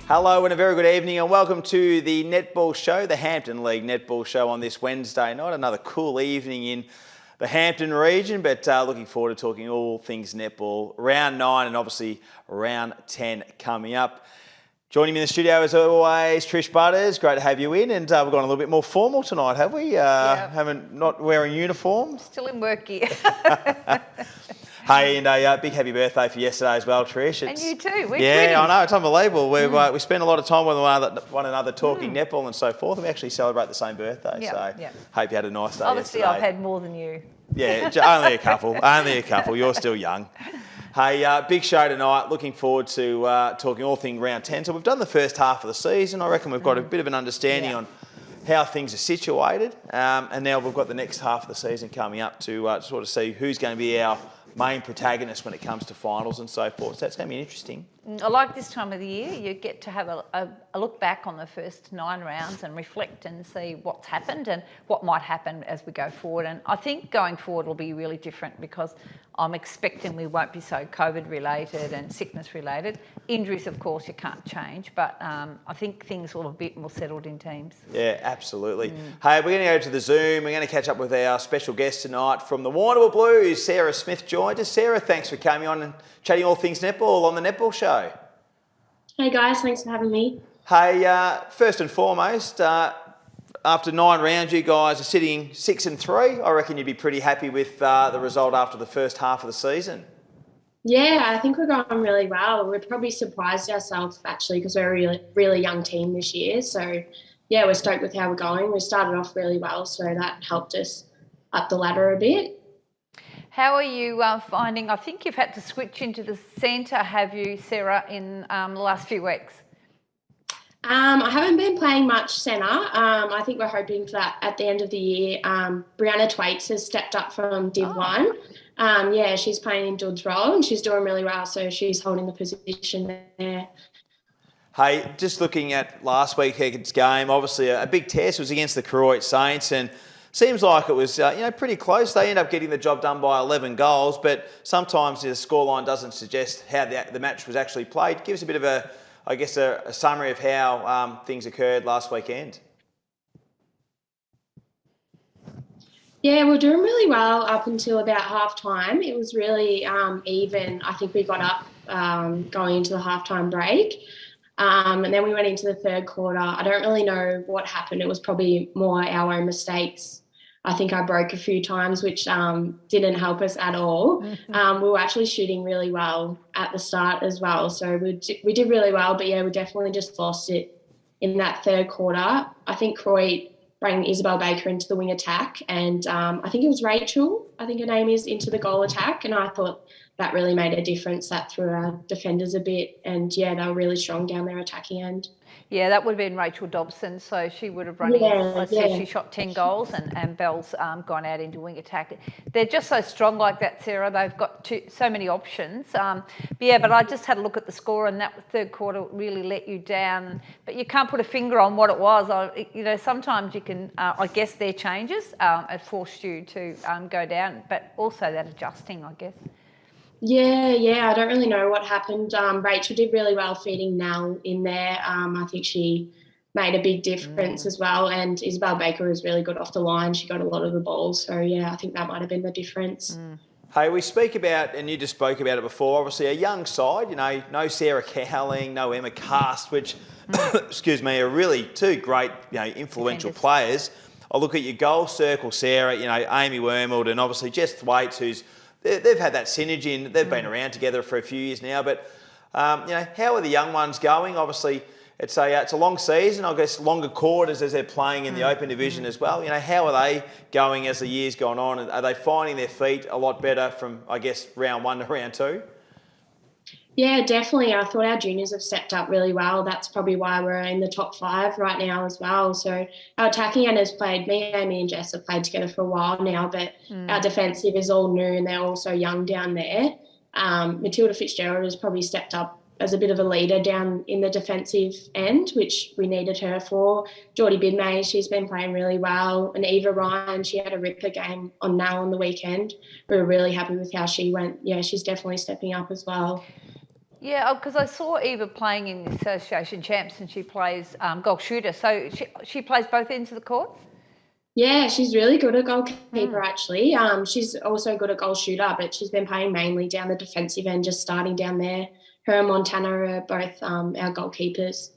Hello and a very good evening and welcome to the Netball Show, the Hampton League Netball Show on this Wednesday night. Another cool evening in the Hampton region, but looking forward to talking all things netball. Round 9 and obviously round 10 coming up. Joining me in the studio as always, Trish Butters. Great to have you in, and we've gone a little bit more formal tonight, have we? Not wearing uniforms. Still in work gear. Hey, and a big happy birthday for yesterday as well, Trish. And you too. We're twinnies. I know, it's unbelievable. We spend a lot of time with one another talking netball and so forth, and we actually celebrate the same birthday. Hope you had a nice day. Obviously, yesterday. I've had more than you. Yeah, only a couple. Only a couple. You're still young. Hey, big show tonight. Looking forward to talking all things round 10. So we've done the first half of the season. I reckon we've got a bit of an understanding on how things are situated. And now we've got the next half of the season coming up to sort of see who's going to be our main protagonist when it comes to finals and so forth. So that's going to be interesting. I like this time of the year. You get to have a look back on the first 9 rounds and reflect and see what's happened and what might happen as we go forward. And I think going forward will be really different because I'm expecting we won't be so COVID related and sickness related. Injuries, of course, you can't change, but I think things will be a bit more settled in teams. Yeah, absolutely. Hey, we're going to go to the Zoom. We're going to catch up with our special guest tonight from the Warrnambool Blues. Sarah Smith joined us. Sarah, thanks for coming on and chatting all things netball on the Netball Show. Hey guys, thanks for having me. Hey, first and foremost, after 9 rounds, you guys are sitting 6-3. I reckon you'd be pretty happy with the result after the first half of the season. Yeah, I think we're going really well. We're probably surprised ourselves actually because we're a really young team this year. So yeah, we're stoked with how we're going. We started off really well, so that helped us up the ladder a bit. How are you finding, I think you've had to switch into the centre, have you, Sarah, in the last few weeks? I haven't been playing much centre. I think we're hoping for that at the end of the year. Brianna Twaits has stepped up from Div 1. She's playing in Dud's role and she's doing really well, so she's holding the position there. Hey, just looking at last week's game, obviously a big test was against the Koroit Saints and seems like it was pretty close. They end up getting the job done by 11 goals, but sometimes the scoreline doesn't suggest how the match was actually played. Give us a bit of a summary of how things occurred last weekend. Yeah, we're doing really well up until about half-time. It was really even. I think we got up going into the half-time break. And then we went into the third quarter. I don't really know what happened. It was probably more our own mistakes. I think I broke a few times, which didn't help us at all. We were actually shooting really well at the start as well. So we did really well, but yeah, we definitely just lost it in that third quarter. I think Croy bring Isabel Baker into the wing attack and I think it was Rachel, I think her name is, into the goal attack, and I thought that really made a difference. That threw our defenders a bit, and yeah, they were really strong down their attacking end. Yeah, that would have been Rachel Dobson, so she would have run in. She shot 10 goals and Belle's gone out into wing attack. They're just so strong like that, Sarah. They've got so many options. But I just had a look at the score and that third quarter really let you down. But you can't put a finger on what it was. Sometimes you can, I guess their changes have forced you to go down, but also that adjusting, I guess. Yeah, I don't really know what happened. Rachel did really well feeding Nell in there. I think she made a big difference as well, and Isabel Baker was really good off the line. She got a lot of the balls, so yeah, I think that might have been the difference. Hey, we speak about, and you just spoke about it before, obviously a young side, no Sarah Cowling, no Emma Cast, which, excuse me, are really two great, influential players. I look at your goal circle, Sarah, Amy Wormald and obviously Jess Thwaites, who's they've had that synergy and they've been around together for a few years now. But, how are the young ones going? Obviously, it's a long season, I guess longer quarters as they're playing in the Open Division as well. How are they going as the year's gone on? Are they finding their feet a lot better from, I guess, round 1 to round 2? Yeah, definitely. I thought our juniors have stepped up really well. That's probably why we're in the top 5 right now as well. So our attacking end has played, Amy and Jess have played together for a while now, but our defensive is all new and they're all so young down there. Matilda Fitzgerald has probably stepped up as a bit of a leader down in the defensive end, which we needed her for. Geordie Bidmay, she's been playing really well. And Eva Ryan, she had a ripper game on now on the weekend. We were really happy with how she went. Yeah, she's definitely stepping up as well. Yeah, because I saw Eva playing in the Association Champs and she plays goal shooter. So she plays both ends of the court? Yeah, she's really good at goalkeeper, actually. She's also good at goal shooter, but she's been playing mainly down the defensive end, just starting down there. Her and Montana are both our goalkeepers.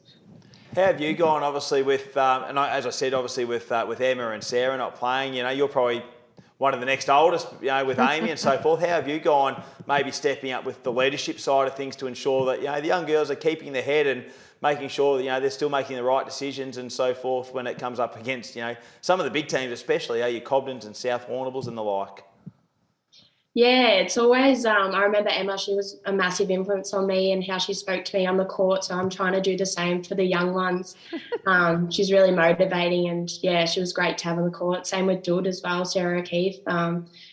How have you gone, obviously, with, as I said, obviously with Emma and Sarah not playing, you're probably one of the next oldest, with Amy and so forth. How have you gone maybe stepping up with the leadership side of things to ensure that, the young girls are keeping their head and making sure that, they're still making the right decisions and so forth when it comes up against, some of the big teams, especially, your Cobdens and South Warrnables and the like? Yeah, it's always, I remember Emma, she was a massive influence on me and how she spoke to me on the court. So I'm trying to do the same for the young ones. She's really motivating and yeah, she was great to have on the court. Same with Dud as well, Sarah O'Keefe.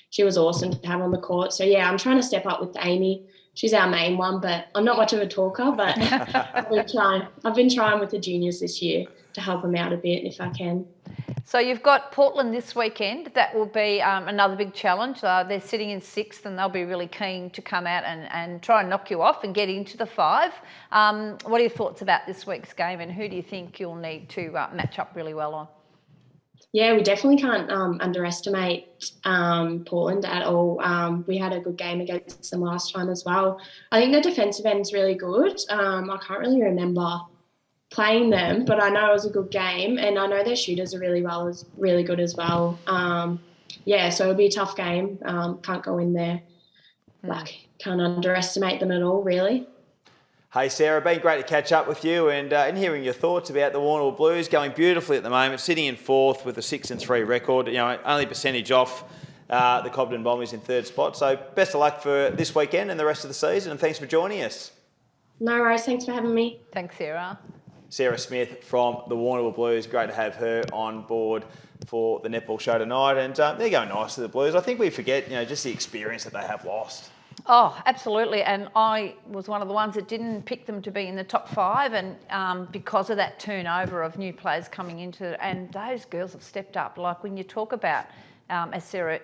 She was awesome to have on the court. So yeah, I'm trying to step up with Amy. She's our main one, but I'm not much of a talker, but I've been trying with the juniors this year to help them out a bit if I can. So you've got Portland this weekend. That will be another big challenge. They're sitting in 6th and they'll be really keen to come out and try and knock you off and get into the 5. What are your thoughts about this week's game and who do you think you'll need to match up really well on? Yeah, we definitely can't underestimate Portland at all. We had a good game against them last time as well. I think their defensive end's really good. I can't really remember playing them, but I know it was a good game and I know their shooters are really good as well. Yeah, so it'll be a tough game. Can't go in there. Can't underestimate them at all, really. Hey Sarah, been great to catch up with you and hearing your thoughts about the Warrnambool Blues going beautifully at the moment, sitting in 4th with a 6-3 record. Only percentage off the Cobden Bombers in 3rd spot. So best of luck for this weekend and the rest of the season, and thanks for joining us. No worries, thanks for having me. Thanks, Sarah. Sarah Smith from the Warrnambool Blues. Great to have her on board for the Netball Show tonight. And they're going nicely, the Blues. I think we forget, just the experience that they have lost. Oh, absolutely. And I was one of the ones that didn't pick them to be in the top 5 and because of that turnover of new players coming into it. And those girls have stepped up. Like when you talk about, as Sarah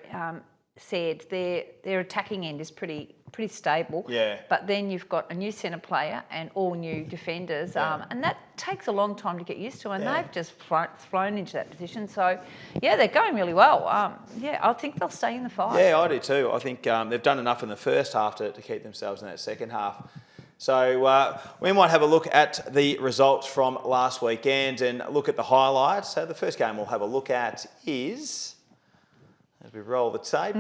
said, their attacking end is pretty stable. Yeah. But then you've got a new centre player and all new defenders, and that takes a long time to get used to. And they've just flown into that position. So, yeah, they're going really well. I think they'll stay in the 5. Yeah, I do too. I think they've done enough in the first half to keep themselves in that second half. So we might have a look at the results from last weekend and look at the highlights. So the first game we'll have a look at is, as we roll the tape.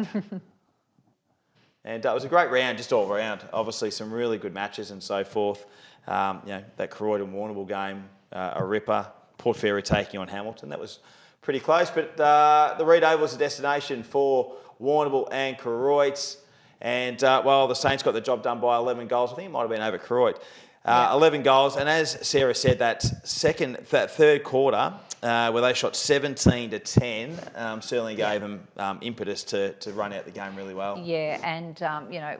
And it was a great round, just all round. Obviously, some really good matches and so forth. That Croydon Warrnambool game, a ripper. Port Fairy taking on Hamilton. That was pretty close. But the Reed Oval was a destination for Warrnambool and Koroit. And while the Saints got the job done by 11 goals, I think it might have been over Koroit. 11 goals. And as Sarah said, that third quarter, where they shot 17-10, certainly gave them impetus to run out the game really well. Yeah, and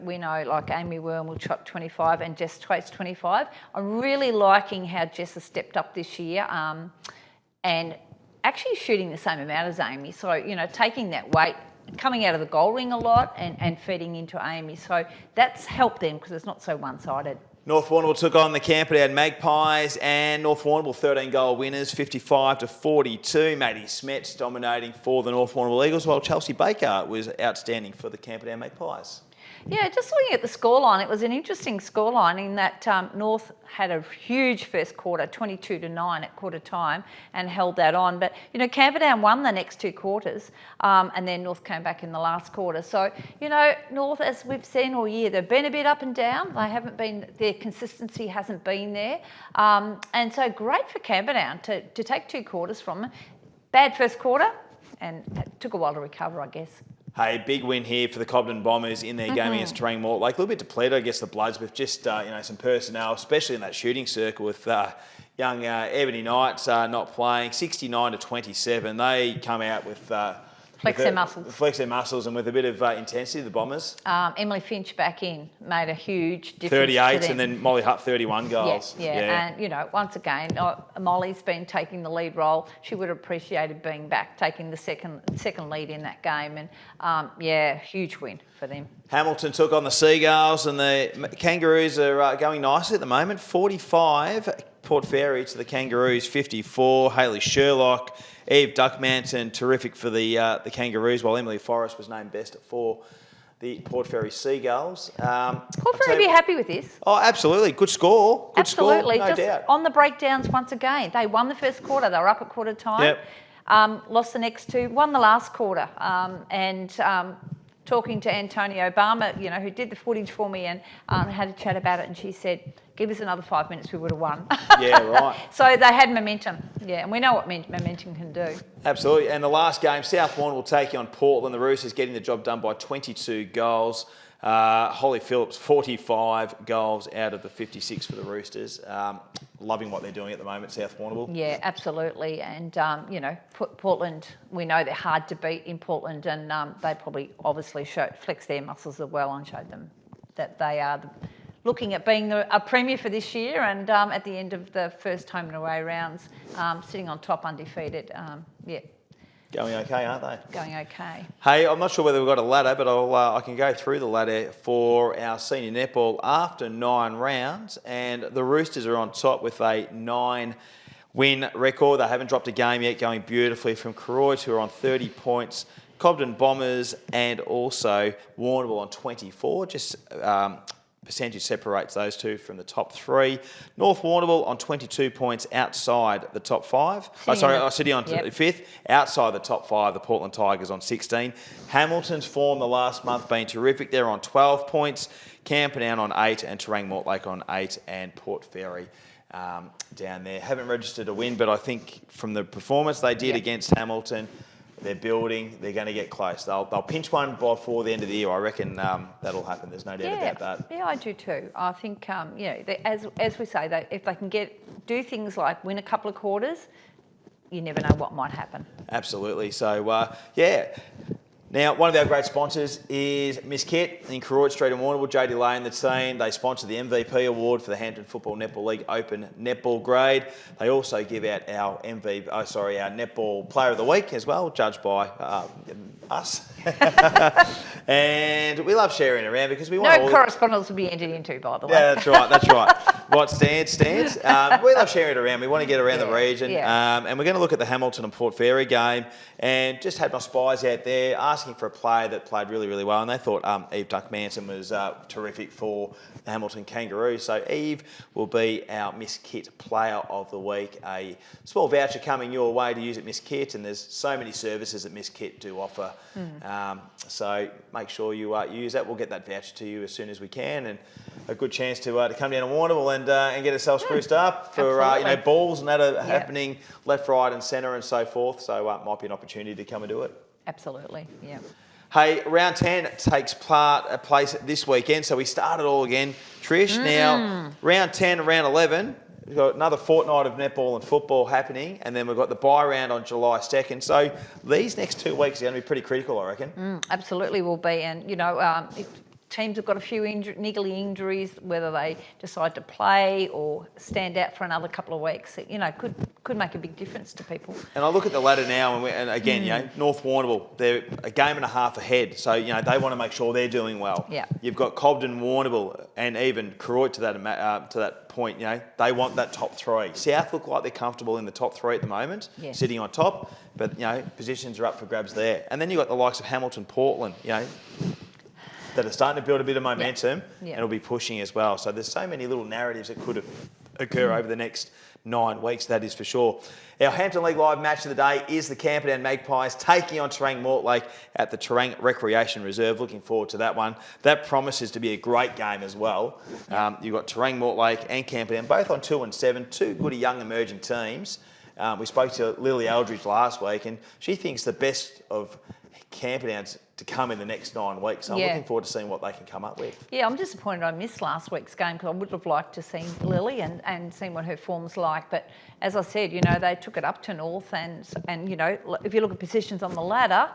we know like Amy Wormwood shot 25 and Jess Twaite's 25. I'm really liking how Jess has stepped up this year and actually shooting the same amount as Amy. So, taking that weight, coming out of the goal ring a lot and feeding into Amy. So that's helped them because it's not so one-sided. North Warrnambool took on the Camperdown Magpies and North Warrnambool 13-goal winners, 55-42. Maddie Smets dominating for the North Warrnambool Eagles, while Chelsea Baker was outstanding for the Camperdown Magpies. Yeah, just looking at the scoreline, it was an interesting scoreline in that North had a huge first quarter, 22-9 at quarter time, and held that on. But, Camperdown won the next 2 quarters, and then North came back in the last quarter. So, North, as we've seen all year, they've been a bit up and down. They haven't been, their consistency hasn't been there. And so great for Camperdown to take 2 quarters from them. Bad first quarter, and it took a while to recover, I guess. Hey, big win here for the Cobden Bombers in their game against Terang Mortlake. A little bit depleted, I guess, the Bloods with just, some personnel, especially in that shooting circle with young Ebony Knights not playing. 69-27. They come out with Flex their muscles. Flex their muscles, and with a bit of intensity, the Bombers. Emily Finch back in made a huge difference. 38, and then Molly Hutt 31 goals. Yeah. And once again, Molly's been taking the lead role. She would have appreciated being back, taking the second lead in that game, and huge win for them. Hamilton took on the Seagulls, and the Kangaroos are going nicely at the moment. 45. Port Fairy to the Kangaroos, 54. Hayley Sherlock, Eve Duckmanton, terrific for the Kangaroos, while Emily Forrest was named best for the Port Fairy Seagulls. Port Fairy be happy with this. Oh, absolutely. Good score. Absolutely. No doubt. On the breakdowns once again. They won the first quarter. They were up at quarter time. Yep. Lost the next two. Won the last quarter. Talking to Antonio Obama, who did the footage for me, and had a chat about it, and she said, give us another 5 minutes, we would have won. Yeah, right. So they had momentum, and we know what momentum can do. Absolutely. And the last game, South Warren will take on Portland. The Roosters getting the job done by 22 goals. Holly Phillips, 45 goals out of the 56 for the Roosters. Loving what they're doing at the moment, South Warrnambool. Yeah, absolutely. And, Portland, we know they're hard to beat in Portland, and they probably obviously flexed their muscles as well and showed them that they are looking at being a premier for this year, and at the end of the first home and away rounds, sitting on top undefeated. Going okay, aren't they? Going okay. Hey, I'm not sure whether we've got a ladder, but I can go through the ladder for our senior netball after 9 rounds, and the Roosters are on top with a 9-win record. They haven't dropped a game yet, going beautifully from Koroit, who are on 30 points, Cobden Bombers, and also Warrnambool on 24. Just percentage separates those two from the top 3. North Warrnambool on 22 points outside the top 5. City on 5th. Outside the top 5, the Portland Tigers on 16. Hamilton's form the last month been terrific. They're on 12 points. Camperdown on 8, and Terang Mortlake on 8, and Port Fairy down there. Haven't registered a win, but I think from the performance they did against Hamilton, they're building. They're going to get close. They'll pinch one before the end of the year. I reckon that'll happen. There's no doubt about that. Yeah, I do too. I think as we say, if they can do things like win a couple of quarters, you never know what might happen. Absolutely. So Now, one of our great sponsors is Miss Kit in Koroit Street and Warrnambool. JD Lane and the team, they sponsor the MVP award for the Hampton Football Netball League Open Netball grade. They also give out our our Netball Player of the Week as well, judged by us. And we love sharing around because we want correspondence will be entered into, by the way. Yeah, that's right. What stands. We love sharing it around. We want to get around the region. And we're going to look at the Hamilton and Port Fairy game, and just had my spies out there asking for a player that played really, really well, and they thought Eve Duckmanton was terrific for the Hamilton Kangaroos. So Eve will be our Miss Kit Player of the Week. A small voucher coming your way to use at Miss Kit, and there's so many services that Miss Kit do offer. So make sure you use that. We'll get that voucher to you as soon as we can, and a good chance to come down to Warrnambool and get ourselves spruced up for balls and that are happening left, right, and centre and so forth. So it might be an opportunity to come and do it. Absolutely, yeah. Hey, round 10 takes place this weekend, so we start it all again. Trish, now round 10 and round 11, we've got another fortnight of netball and football happening, and then we've got the bye round on July 2nd. So these next 2 weeks are going to be pretty critical, I reckon. Absolutely will be, and if teams have got a few niggly injuries, whether they decide to play or stand out for another couple of weeks, could make a big difference to people. And I look at the ladder now, and again, North Warrnambool, they're a game and a half ahead, so they want to make sure they're doing well. Yeah. You've got Cobden, Warrnambool, and even Koroit to that point. They want that top 3. South look like they're comfortable in the top 3 at the moment, sitting on top, but positions are up for grabs there. And then you've got the likes of Hamilton, Portland, that are starting to build a bit of momentum and will be pushing as well. So there's so many little narratives that could occur over the next 9 weeks, that is for sure. Our Hampton League Live match of the day is the Camperdown Magpies taking on Terang Mortlake at the Terang Recreation Reserve. Looking forward to that one. That promises to be a great game as well. You've got Terang Mortlake and Camperdown, both on 2 and 7, 2 good young emerging teams. We spoke to Lily Eldridge last week, and she thinks the best of Camperdown's to come in the next 9 weeks. So I'm looking forward to seeing what they can come up with. Yeah, I'm disappointed I missed last week's game because I would have liked to see Lily and seen what her form's like. But as I said, they took it up to North, and if you look at positions on the ladder,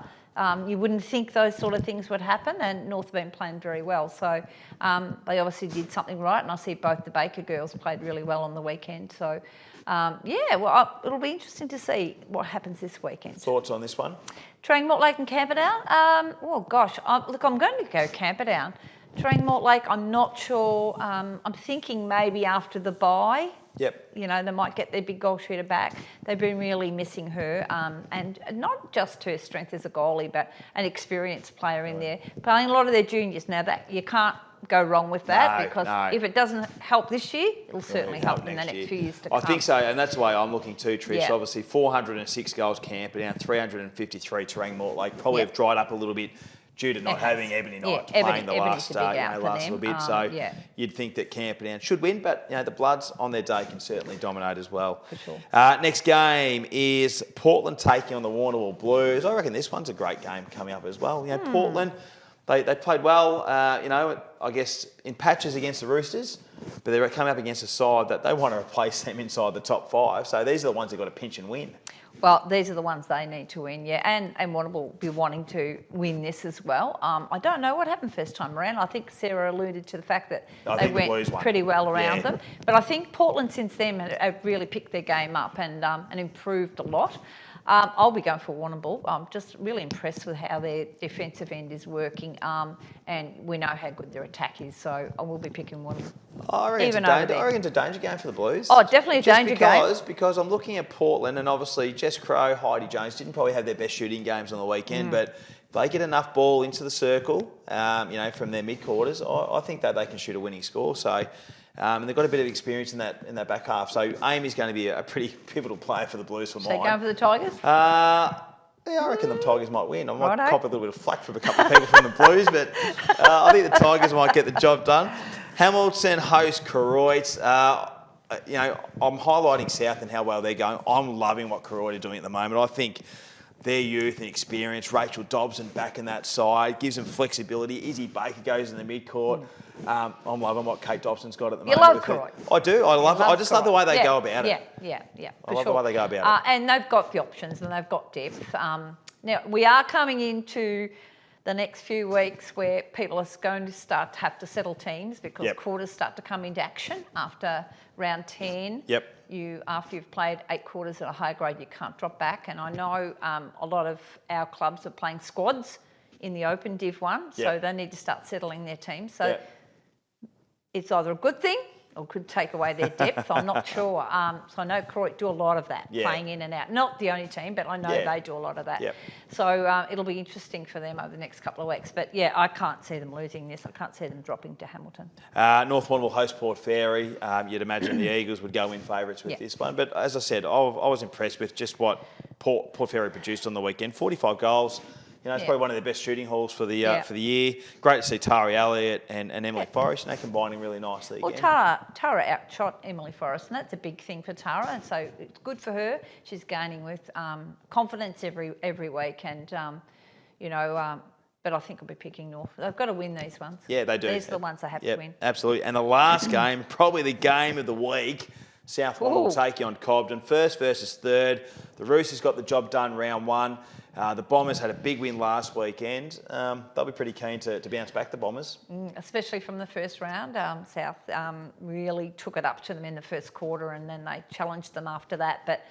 You wouldn't think those sort of things would happen, and North have been playing very well. So they obviously did something right, and I see both the Baker girls played really well on the weekend. So, it'll be interesting to see what happens this weekend. Thoughts on this one? Terang Mortlake and Camperdown? I'm going to go Camperdown. Terang Mortlake, I'm not sure. I'm thinking maybe after the bye. Yep. You know, they might get their big goal shooter back. They've been really missing her, and not just her strength as a goalie, but an experienced player in there. Playing a lot of their juniors now. That you can't go wrong with that, because if it doesn't help this year, it'll certainly help in the next few years to come. I think so, and that's the way I'm looking too, Trish. Yeah. Obviously, 406 goals Camperdown, 353 Terang Mortlake. Probably have dried up a little bit due to not having Ebony Knight playing the last little bit. So you'd think that Camperdown should win, but the Bloods on their day can certainly dominate as well. For sure. Next game is Portland taking on the Warrnambool Blues. I reckon this one's a great game coming up as well. Portland, they played well, I guess in patches against the Roosters, but they're coming up against a side that they want to replace them inside the top 5. So these are the ones they've got to pinch and win. Well, these are the ones they need to win, and Warrnambool will be wanting to win this as well. I don't know what happened first time around. I think Sarah alluded to the fact that they went pretty well around them. But I think Portland since then have really picked their game up and improved a lot. I'll be going for Warrnambool. I'm just really impressed with how their defensive end is working, and we know how good their attack is, so I will be picking Warrnambool. I reckon it's a danger game for the Blues. Oh, definitely a danger game. Because I'm looking at Portland, and obviously Jess Crowe, Heidi Jones didn't probably have their best shooting games on the weekend, but if they get enough ball into the circle, from their mid-quarters, I think that they can shoot a winning score. So, and they've got a bit of experience in that back half. So Amy's going to be a pretty pivotal player for the Blues for mine. So going for the Tigers? Yeah, I reckon the Tigers might win. I might cop a little bit of flack from a couple of people from the Blues, but I think the Tigers might get the job done. Hamilton host Koroit. I'm highlighting South and how well they're going. I'm loving what Koroit are doing at the moment. I think their youth and experience, Rachel Dobson back in that side, gives them flexibility. Izzy Baker goes in the mid-court. I'm loving what Kate Dobson's got at the moment. You love Koroit. I do. I love it. I just love the way they go about it. Yeah. I love the way they go about it. And they've got the options and they've got depth. Now, we are coming into the next few weeks where people are going to start to have to settle teams because quarters start to come into action after round 10. Yep. After you've played 8 quarters at a high grade, you can't drop back. And I know a lot of our clubs are playing squads in the Open Div 1, so they need to start settling their teams. So it's either a good thing or could take away their depth. I'm not sure. So I know Croydon do a lot of that, playing in and out. Not the only team, but I know they do a lot of that. Yep. So it'll be interesting for them over the next couple of weeks. But I can't see them losing this. I can't see them dropping to Hamilton. North Warrnambool host Port Fairy. You'd imagine the Eagles would go in favourites with this one. But as I said, I was impressed with just what Port Fairy produced on the weekend. 45 goals. It's probably one of their best shooting hauls for the year. Great to see Tari Elliott and Emily Forrest, and they're combining really nicely again. Well, Tara outshot Emily Forrest, and that's a big thing for Tara, and so it's good for her. She's gaining with confidence every week, and but I think I'll be picking North. They've got to win these ones. Yeah, they do. These are the ones they have to win. Absolutely. And the last game, probably the game of the week. South Warrnambool taking on Cobden, first versus third. The Roosters got the job done round 1. The Bombers had a big win last weekend. They'll be pretty keen to bounce back, the Bombers. Especially from the first round. South really took it up to them in the first quarter, and then they challenged them after that. But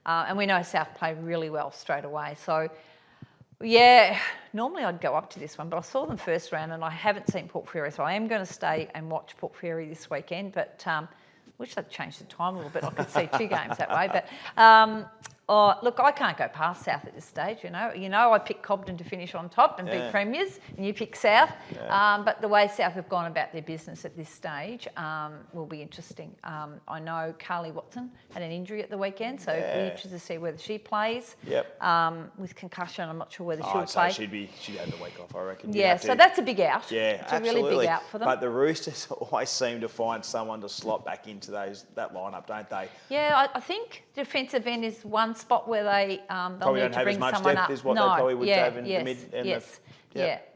and we know South played really well straight away. So, normally I'd go up to this one, but I saw them first round and I haven't seen Port Fairy, so I am going to stay and watch Port Fairy this weekend. But wish they'd changed the time a little bit. I could see 2 games that way. But look, I can't go past South at this stage. I picked Cobden to finish on top and be premiers, and you pick South. But the way South have gone about their business at this stage will be interesting. I know Carly Watson had an injury at the weekend, so it'll be interesting to see whether she plays. With concussion, I'm not sure whether she'll play. She'd have the week off, I reckon. So that's a big out. Yeah, it's a really big out for them. But the Roosters always seem to find someone to slot back into that lineup, don't they? Yeah, I think defensive end is one spot where they'll probably need to bring someone up. Probably don't have as much depth as what they probably would have in the mid.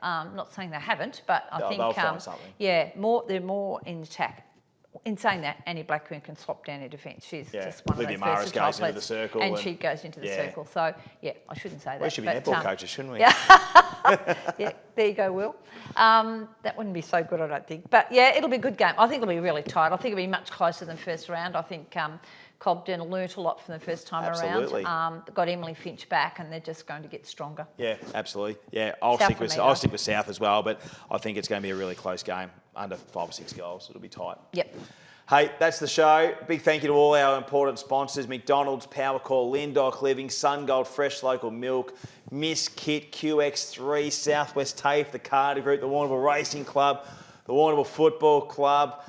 Not saying they haven't, but I think they'll find something. they're more in attack in saying that, Annie Blackburn can swap down in defence. She's just one Olivia of those Maris versatile goes into players. the circle. And she goes into the circle. So, yeah, I shouldn't say that. We should be netball coaches, shouldn't we? Yeah. Yeah, there you go, Will. That wouldn't be so good, I don't think. But, yeah, it'll be a good game. I think it'll be really tight. I think it'll be much closer than first round. I think Cobden learnt a lot from the first time around. Got Emily Finch back, and they're just going to get stronger. Yeah, absolutely. Yeah, I'll stick with South as well, but I think it's going to be a really close game, under 5 or 6 goals. It'll be tight. Yep. Hey, that's the show. Big thank you to all our important sponsors: McDonald's, Powercall, Lindock Living, SunGold, Fresh Local Milk, Miss Kit, QX3, Southwest TAFE, the Carter Group, the Warrnambool Racing Club, the Warrnambool Football Club,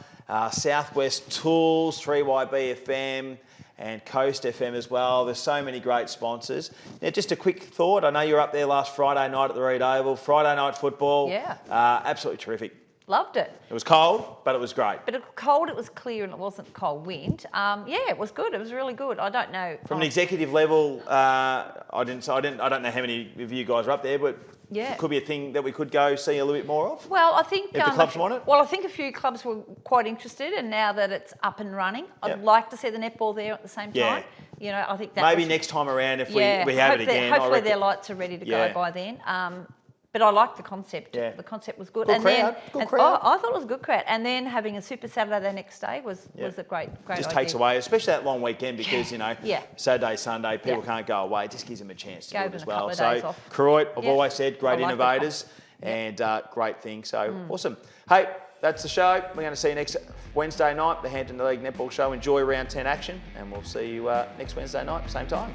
Southwest Tools, 3YBFM, and Coast FM as well. There's so many great sponsors. Now, just a quick thought. I know you were up there last Friday night at the Reed Oval. Friday night football. Yeah. Absolutely terrific. Loved it. It was cold, but it was great. But it was cold, it was clear, and it wasn't cold wind. Yeah, it was good. It was really good. I don't know. From an executive level, I don't know how many of you guys are up there, but it could be a thing that we could go see a little bit more of. Well, I think if the clubs want it. Well, I think a few clubs were quite interested, and now that it's up and running, I'd like to see the netball there at the same time. You know, I think that maybe next time around if we have it again. Hopefully their lights are ready to go by then. But I liked the concept. Yeah. The concept was good. Good crowd. I thought it was a good crowd. And then having a Super Saturday the next day was a great just idea. takes away, especially that long weekend, because Saturday, Sunday, people can't go away. It just gives them a chance to do it as well. So, Croydon, I've always said, great innovators and great thing. So awesome. Hey, that's the show. We're going to see you next Wednesday night, the Hampton League Netball Show. Enjoy round 10 action, and we'll see you next Wednesday night, same time.